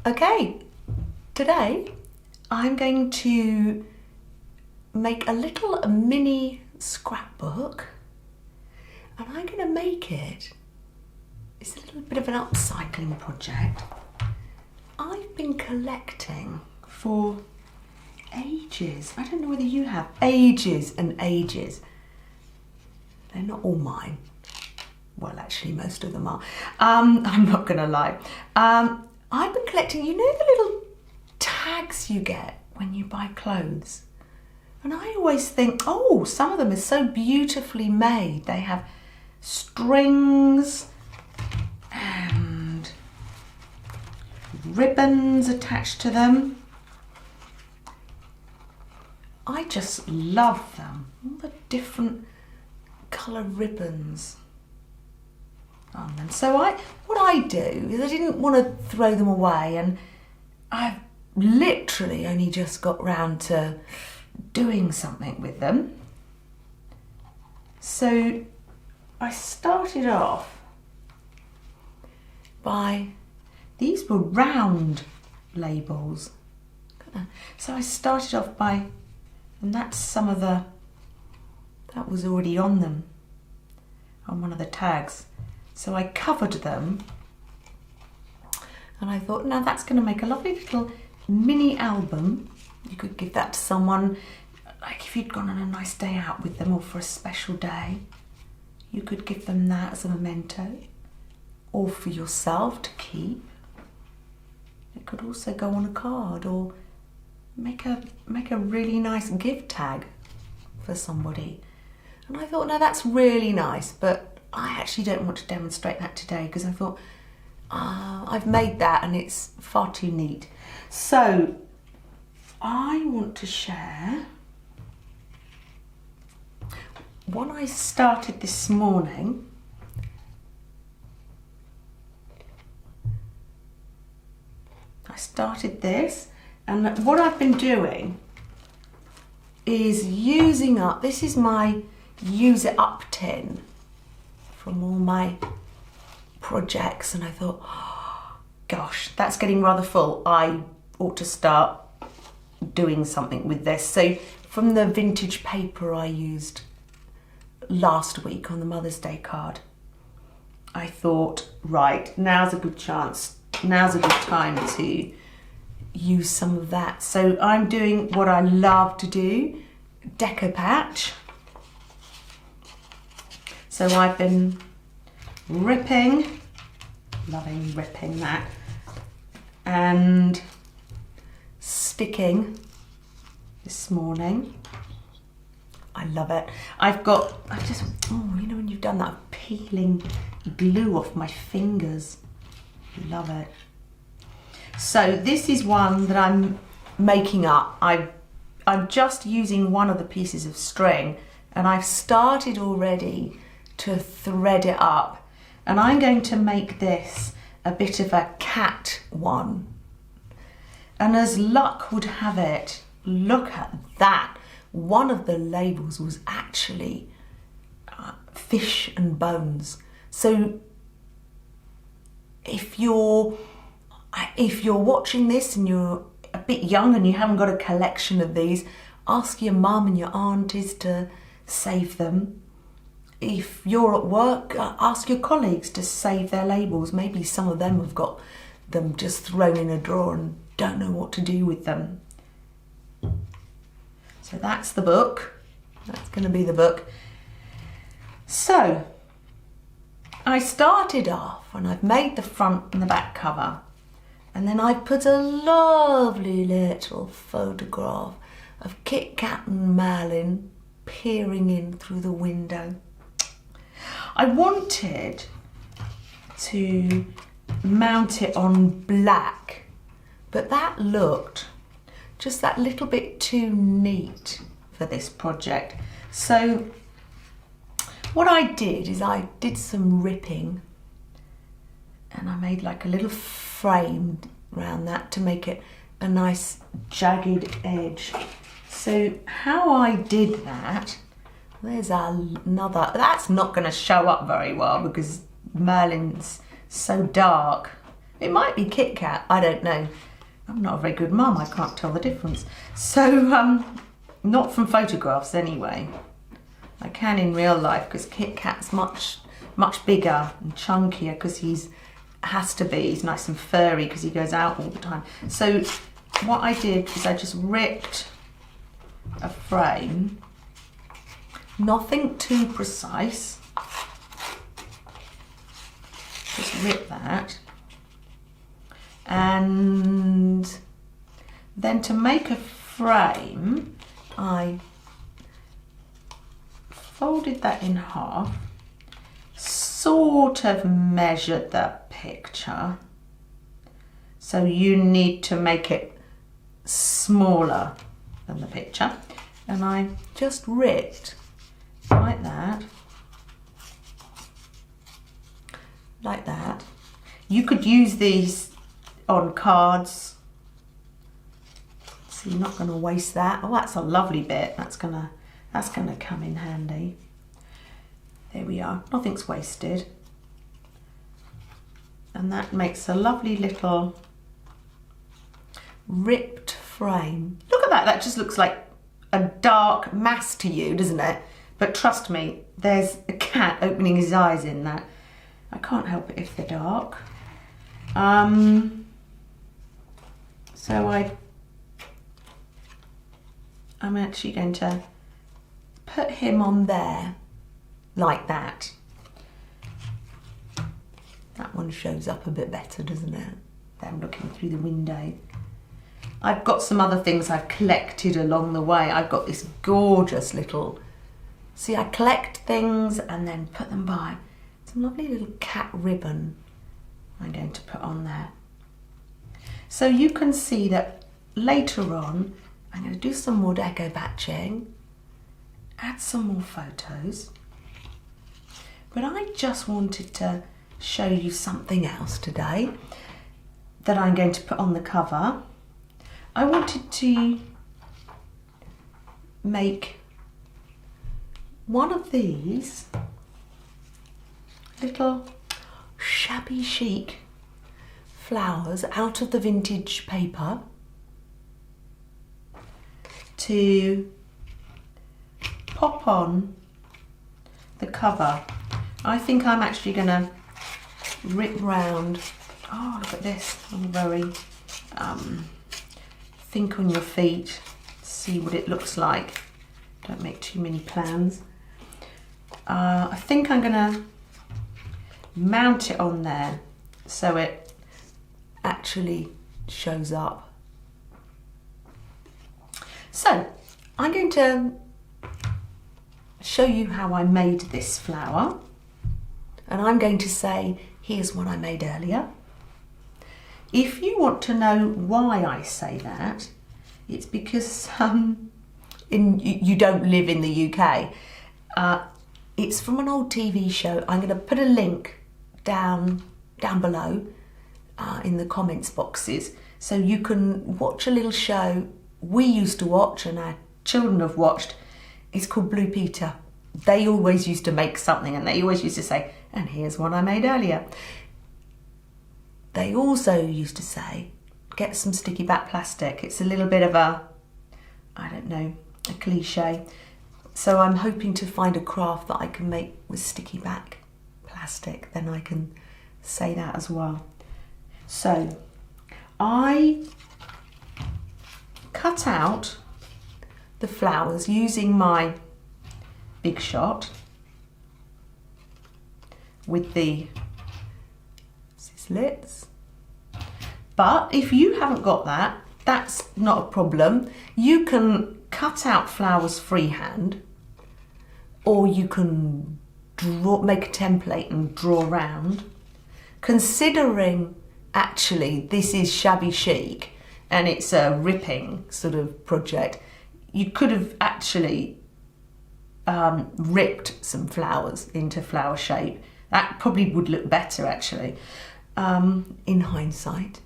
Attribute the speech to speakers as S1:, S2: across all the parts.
S1: Okay, today I'm going to make a little mini scrapbook, and I'm going to make it's a little bit of an upcycling project. I've been collecting for ages. I don't know whether you have. Ages and ages. They're not all mine. Well, actually, most of them are. I'm not going to lie. I've been collecting, you know, the little tags you get when you buy clothes? And I always think, oh, some of them are so beautifully made. They have strings and ribbons attached to them. I just love them. All the different colour ribbons on them. So what I do is I didn't want to throw them away, and I've literally only just got round to doing something with them. So I started off by, these were round labels. So I started off by, and that's some of that was already on them, on one of the tags. So I covered them, and I thought, now that's going to make a lovely little mini album. You could give that to someone, like if you'd gone on a nice day out with them or for a special day, you could give them that as a memento, or for yourself to keep. It could also go on a card, or make a really nice gift tag for somebody. And I thought, no, that's really nice, but I actually don't want to demonstrate that today, because I thought, I've made that and it's far too neat. So I want to share one I started this morning. I started this, and what I've been doing is using up, this is my use it up tin from all my projects, and I thought, oh, gosh, that's getting rather full. I ought to start doing something with this. So from the vintage paper I used last week on the Mother's Day card, I thought, right, now's a good chance, now's a good time to use some of that. So I'm doing what I love to do, decoupage. So I've been ripping, loving ripping that, and sticking this morning. I love it. You know when you've done that, peeling glue off my fingers. Love it. So this is one that I'm making up. I'm just using one of the pieces of string, and I've started already to thread it up, and I'm going to make this a bit of a cat one. And as luck would have it, look at that. One of the labels was actually fish and bones. So if you're watching this and you're a bit young and you haven't got a collection of these, ask your mum and your aunties to save them. If you're at work, ask your colleagues to save their labels. Maybe some of them have got them just thrown in a drawer and don't know what to do with them. So that's the book. That's going to be the book. So I started off and I've made the front and the back cover, and then I put a lovely little photograph of Kit Kat and Merlin peering in through the window. I wanted to mount it on black, but that looked just that little bit too neat for this project. So what I did is I did some ripping, and I made like a little frame around that to make it a nice jagged edge. So how I did that, there's another, that's not going to show up very well because Merlin's so dark It might be Kit Kat, I don't know. I'm not a very good mum, I can't tell the difference. So, not from photographs anyway. I can in real life because Kit Kat's much bigger and chunkier because he's nice and furry because he goes out all the time. So what I did is I just ripped a frame, nothing too precise, just rip that, and then to make a frame I folded that in half, sort of measured the picture, so you need to make it smaller than the picture, and I just ripped like that, like that. You could use these on cards, so you're not going to waste that. Oh, that's a lovely bit. That's gonna come in handy. There we are, nothing's wasted. And that makes a lovely little ripped frame. Look at that, that just looks like a dark mass to you, doesn't it? But trust me, there's a cat opening his eyes in that. I can't help it if they're dark. So I'm actually going to put him on there like that. That one shows up a bit better, doesn't it? Them looking through the window. I've got some other things I've collected along the way. I've got this gorgeous little, see, I collect things and then put them by. Some lovely little cat ribbon I'm going to put on there. So you can see that later on I'm going to do some more deco batching, add some more photos, but I just wanted to show you something else today that I'm going to put on the cover. I wanted to make one of these little shabby chic flowers out of the vintage paper to pop on the cover. I think I'm actually going to rip round. Oh, look at this. I'm very think on your feet, see what it looks like. Don't make too many plans. I think I'm going to mount it on there so it actually shows up. So I'm going to show you how I made this flower, and I'm going to say, here's what I made earlier. If you want to know why I say that, it's because you don't live in the UK. It's from an old TV show. I'm going to put a link down below in the comments boxes, so you can watch a little show we used to watch and our children have watched. It's called Blue Peter. They always used to make something and they always used to say, and here's what I made earlier. They also used to say, get some sticky back plastic. It's a little bit of a, I don't know, a cliche. So I'm hoping to find a craft that I can make with sticky back plastic. Then I can say that as well. So I cut out the flowers using my Big Shot with the slits. But if you haven't got that, that's not a problem. You can cut out flowers freehand, or you can make a template and draw around. Considering actually this is shabby chic and it's a ripping sort of project, you could have actually ripped some flowers into flower shape. That probably would look better actually, in hindsight.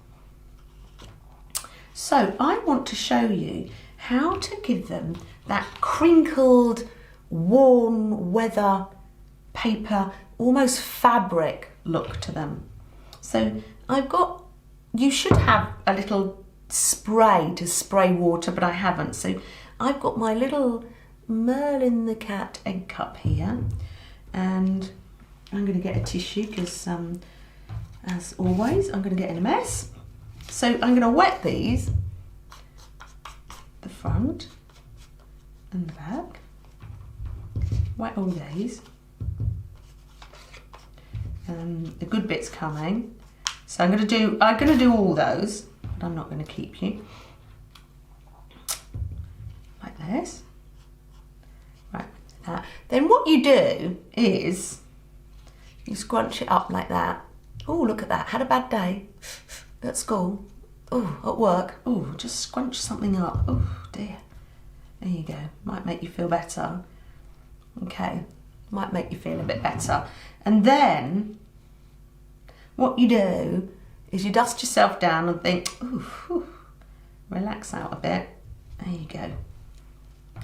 S1: So I want to show you how to give them that crinkled, worn weather paper, almost fabric look to them. So I've got you should have a little spray to spray water, but I haven't. So I've got my little Merlin the cat egg cup here, and I'm going to get a tissue because, as always, I'm going to get in a mess. So I'm going to wet these, the front and the back. Wet all these. The good bit's coming. So I'm going to do all those, but I'm not going to keep you. Like this. Right. Then what you do is you scrunch it up like that. Oh, look at that. Had a bad day at school. Oh, at work. Oh, just scrunch something up. Oh dear. There you go. Might make you feel better. Okay. Might make you feel a bit better. And then what you do is you dust yourself down and think, ooh, relax out a bit. There you go.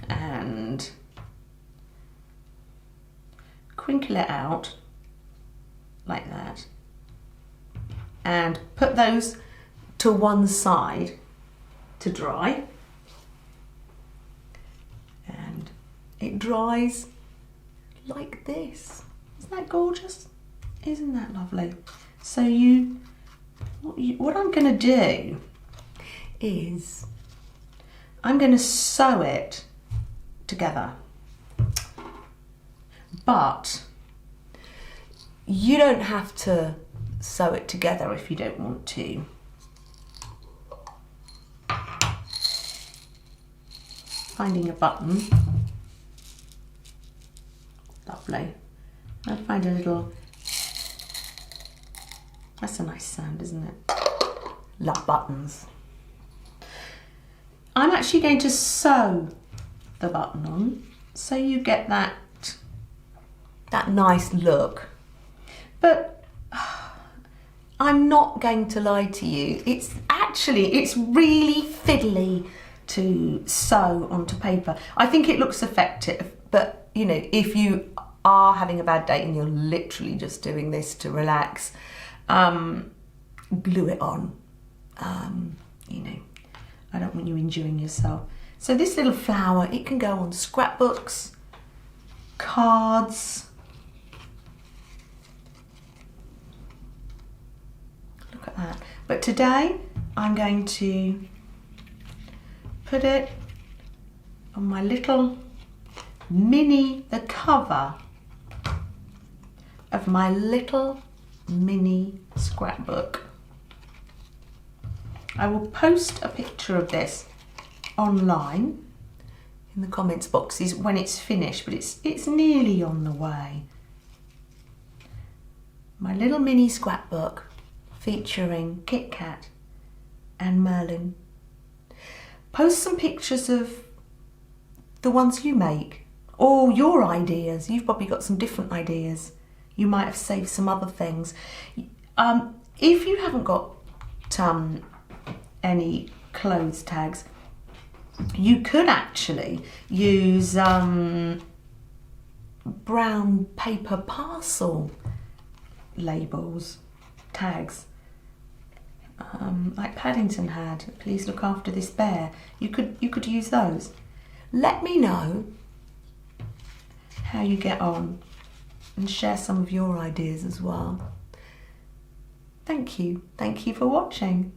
S1: And crinkle it out like that. And put those to one side to dry. And it dries like this. Isn't that gorgeous? Isn't that lovely? So what I'm going to do is I'm going to sew it together. But you don't have to sew it together if you don't want to. Finding a button. Lovely. I'll find a little. That's a nice sound, isn't it? Love buttons. I'm actually going to sew the button on so you get that nice look. But I'm not going to lie to you. It's really fiddly to sew onto paper. I think it looks effective, but you know, if you are having a bad day and you're literally just doing this to relax, glue it on. You know, I don't want you injuring yourself. So this little flower, it can go on scrapbooks, cards. Look at that. But today I'm going to put it on my little the cover of my little mini scrapbook. I will post a picture of this online in the comments boxes when it's finished, but it's nearly on the way. My little mini scrapbook featuring Kit Kat and Merlin. Post some pictures of the ones you make or your ideas. You've probably got some different ideas. You might have saved some other things. If you haven't got any clothes tags, you could actually use brown paper parcel labels, tags, like Paddington had. Please look after this bear. You could use those. Let me know how you get on and share some of your ideas as well. Thank you for watching.